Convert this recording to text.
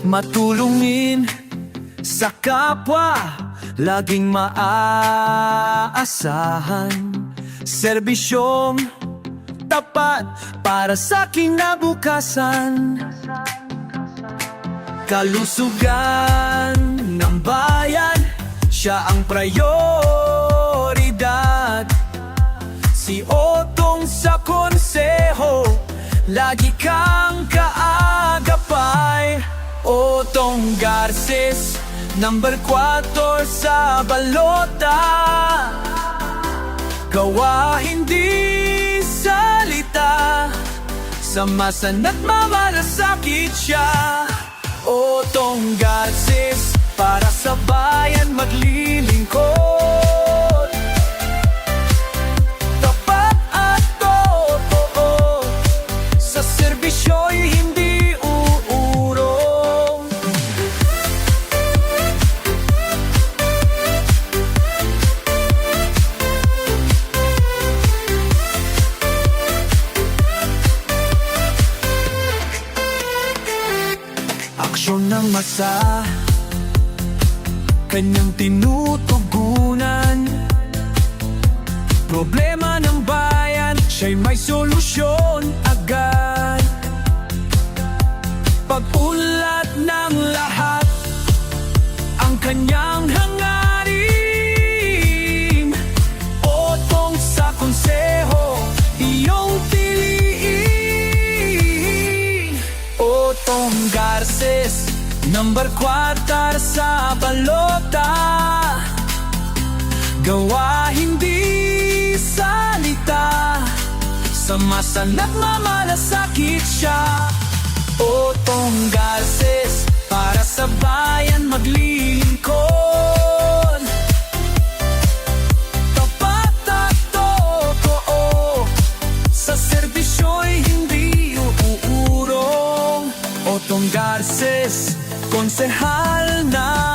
matulungin sa kapwa, laging maaasahan. Serbisyong tapat para sa kinabukasan. Kalusugan ng bayan, siya ang prioridad. Si Otong sa konseho, lagi kang kaagapay. Otong Garces, number 4 sa balota. Gawa hindi salita, sa masana't mamalasakit siya. Otong Garces, para sa bayan maglilingkod. Tapat at totoo, sa serbisyo'y hindi uurong. Aksyon ng masa, kanyang tinutugunan. Problema ng bayan, siya'y may solusyon agad. Pag-unlad ng lahat, ang kanyang hangarin. Otong sa konseho, iyong piliin. Otong Garces, number 4 sa balota. Gawa hindi salita, sa masana't mamalasakit siya. Otong Garces, para sa bayan maglilingkod. Tapat at totoo, sa serbisyo'y hindi uurong. Otong Garces, konsehal na